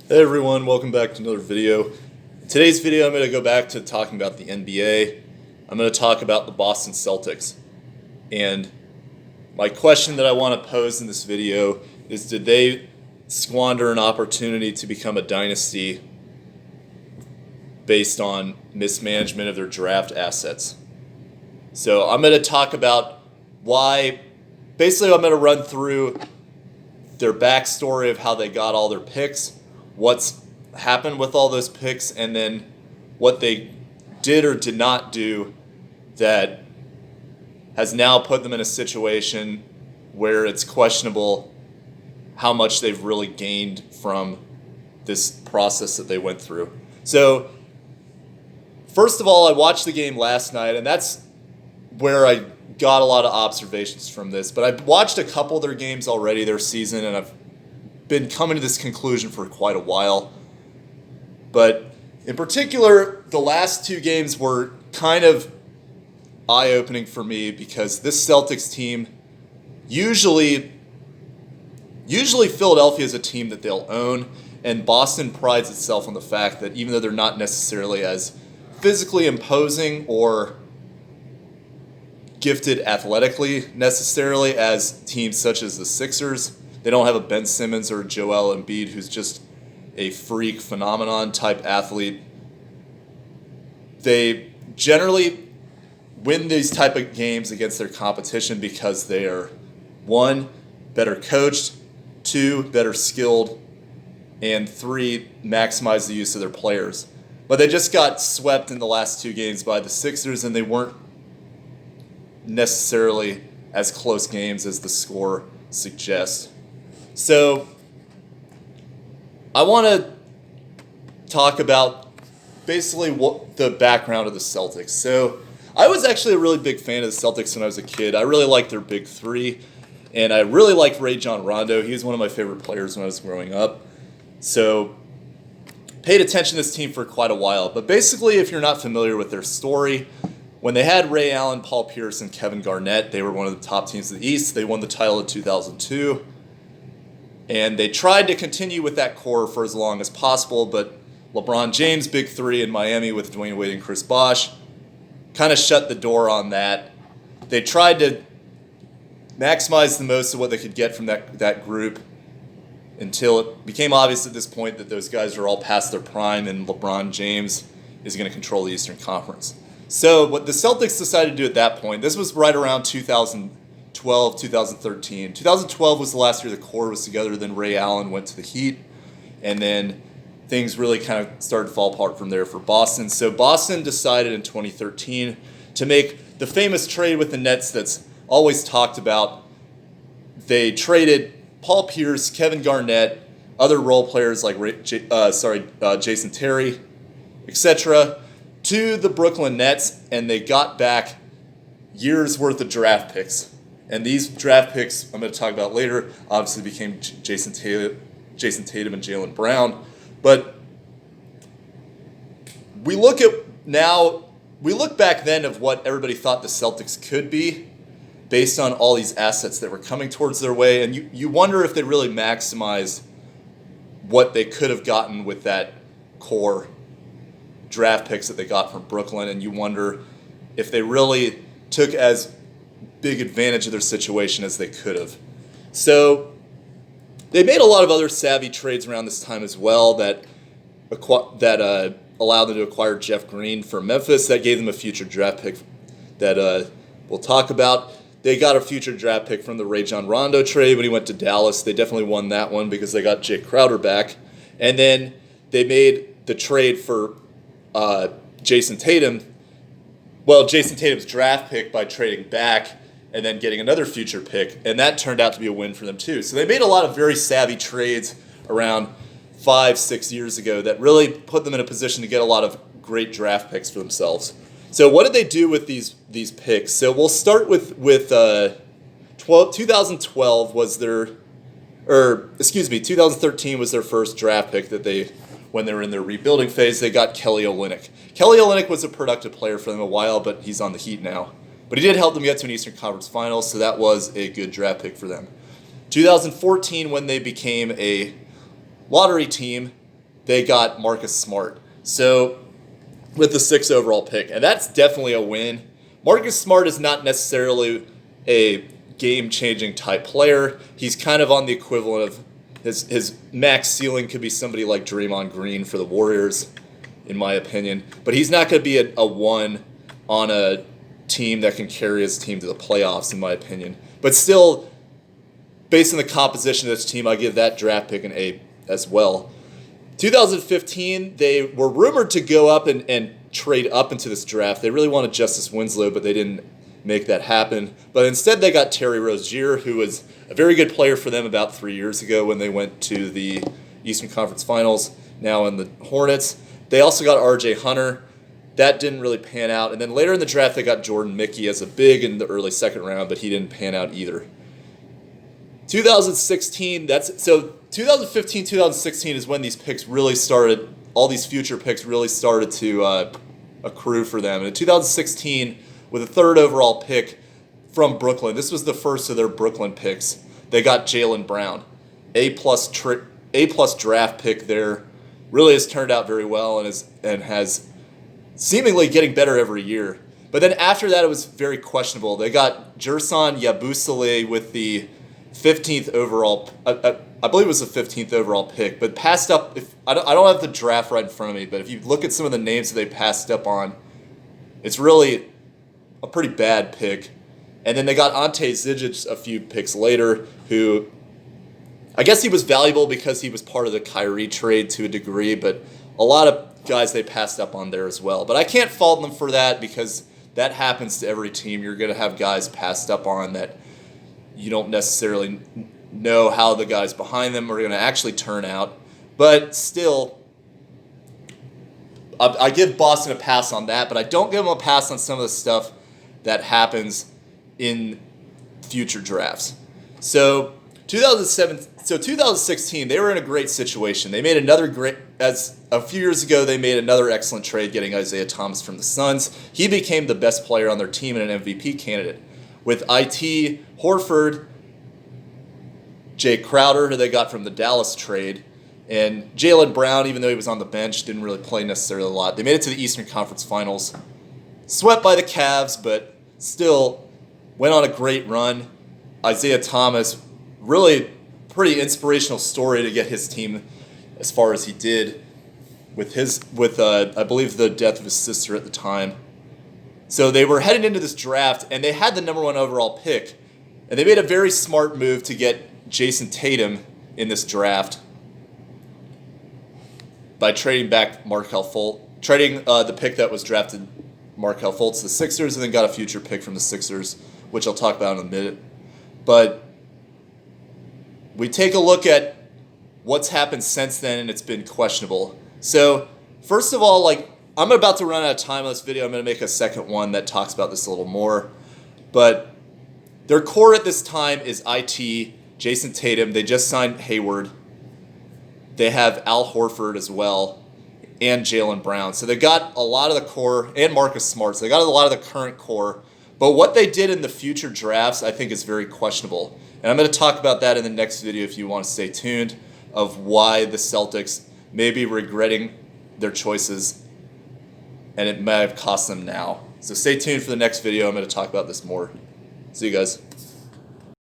Hey everyone, welcome back to another video. In today's video I'm going to go back to talking about the NBA. I'm going to talk about the Boston Celtics. And my question that I want to pose in this video is, did they squander an opportunity to become a dynasty based on mismanagement of their draft assets? So I'm going to talk about why. Basically I'm going to run through their backstory of how they got all their picks, what's happened with all those picks, and then what they did or did not do that has now put them in a situation where it's questionable how much they've really gained from this process that they went through. So, first of all, I watched the game last night, and that's where I got a lot of observations from this. But I've watched a couple of their games already, their season, and I've been coming to this conclusion for quite a while. But in particular, the last two games were kind of eye-opening for me because this Celtics team, usually Philadelphia is a team that they'll own, and Boston prides itself on the fact that even though they're not necessarily as physically imposing or gifted athletically necessarily as teams such as the Sixers, they don't have a Ben Simmons or Joel Embiid who's just a freak phenomenon type athlete. They generally win these type of games against their competition because they are, one, better coached, two, better skilled, and three, maximize the use of their players. But they just got swept in the last two games by the Sixers, and they weren't necessarily as close games as the score suggests. So I want to talk about basically what the background of the Celtics. So I was actually a really big fan of the Celtics when I was a kid. I really liked their big three, and I really liked Rajon Rondo. He was one of my favorite players when I was growing up. So paid attention to this team for quite a while. But basically, if you're not familiar with their story, when they had Ray Allen, Paul Pierce, and Kevin Garnett, they were one of the top teams in the East. They won the title in 2002. And they tried to continue with that core for as long as possible, but LeBron James, big three in Miami with Dwayne Wade and Chris Bosh, kind of shut the door on that. They tried to maximize the most of what they could get from that group until it became obvious at this point that those guys are all past their prime and LeBron James is going to control the Eastern Conference. So what the Celtics decided to do at that point, this was right around 2012, 2013. 2012 was the last year the core was together, then Ray Allen went to the Heat, and then things really kind of started to fall apart from there for Boston. So Boston decided in 2013 to make the famous trade with the Nets that's always talked about. They traded Paul Pierce, Kevin Garnett, other role players like Jayson Terry, etc., to the Brooklyn Nets, and they got back years worth of draft picks. And these draft picks, I'm going to talk about later, obviously became Jayson Tatum and Jaylen Brown. But we look back then of what everybody thought the Celtics could be based on all these assets that were coming towards their way, and you wonder if they really maximized what they could have gotten with that core draft picks that they got from Brooklyn, and you wonder if they really took as big advantage of their situation as they could have. So they made a lot of other savvy trades around this time as well that allowed them to acquire Jeff Green from Memphis. That gave them a future draft pick that we'll talk about. They got a future draft pick from the Rajon Rondo trade when he went to Dallas. They definitely won that one because they got Jay Crowder back. And then they made the trade for Jayson Tatum. Well, Jayson Tatum's draft pick by trading back and then getting another future pick. And that turned out to be a win for them too. So they made a lot of very savvy trades around 5-6 years ago that really put them in a position to get a lot of great draft picks for themselves. So what did they do with these picks? So we'll start with 2012 was 2013 was their first draft pick that when they were in their rebuilding phase, they got Kelly Olynyk. Kelly Olynyk was a productive player for them a while, but he's on the Heat now. But he did help them get to an Eastern Conference Finals, so that was a good draft pick for them. 2014, when they became a lottery team, they got Marcus Smart. So with the 6th overall pick, and that's definitely a win. Marcus Smart is not necessarily a game-changing type player. He's kind of on the equivalent of his max ceiling could be somebody like Draymond Green for the Warriors, in my opinion. But he's not going to be a one on a team that can carry his team to the playoffs, in my opinion. But still, based on the composition of this team, I give that draft pick an A as well. 2015, they were rumored to go up and trade up into this draft. They really wanted Justice Winslow, but they didn't make that happen. But instead, they got Terry Rozier, who was a very good player for them about 3 years ago when they went to the Eastern Conference Finals, now in the Hornets. They also got R.J. Hunter. That didn't really pan out. And then later in the draft, they got Jordan Mickey as a big in the early second round, but he didn't pan out either. 2016, 2015, 2016 is when these picks really started, all these future picks really started to accrue for them. And in 2016, with a 3rd overall pick from Brooklyn, this was the first of their Brooklyn picks, they got Jaylen Brown. A-plus draft pick there. Really has turned out very well and has seemingly getting better every year. But then after that, it was very questionable. They got Jayson Yabusele with the 15th overall, I believe it was the 15th overall pick, but passed up. I don't have the draft right in front of me, but if you look at some of the names that they passed up on, it's really a pretty bad pick. And then they got Ante Zizic a few picks later, who I guess he was valuable because he was part of the Kyrie trade to a degree, but a lot of guys they passed up on there as well. But I can't fault them for that because that happens to every team. You're going to have guys passed up on that you don't necessarily know how the guys behind them are going to actually turn out. But still, I give Boston a pass on that, but I don't give them a pass on some of the stuff that happens in future drafts. So 2016, they were in a great situation. They made a few years ago, they made another excellent trade getting Isaiah Thomas from the Suns. He became the best player on their team and an MVP candidate. With IT, Horford, Jay Crowder, who they got from the Dallas trade, and Jaylen Brown, even though he was on the bench, didn't really play necessarily a lot. They made it to the Eastern Conference Finals. Swept by the Cavs, but still went on a great run. Isaiah Thomas, really pretty inspirational story to get his team as far as he did with I believe the death of his sister at the time. So they were heading into this draft, and they had the number 1 overall pick. And they made a very smart move to get Jayson Tatum in this draft by trading back trading the pick that was drafted, Markelle Fultz, to the Sixers, and then got a future pick from the Sixers, which I'll talk about in a minute. But we take a look at what's happened since then, and it's been questionable. So first of all, I'm about to run out of time on this video. I'm going to make a second one that talks about this a little more. But their core at this time is IT, Jayson Tatum. They just signed Hayward. They have Al Horford as well, and Jaylen Brown. So they got a lot of the core, and Marcus Smart. So they got a lot of the current core. But what they did in the future drafts, I think, is very questionable. And I'm going to talk about that in the next video if you want to stay tuned, of why the Celtics may be regretting their choices, and it may have cost them now. So stay tuned for the next video. I'm going to talk about this more. See you guys.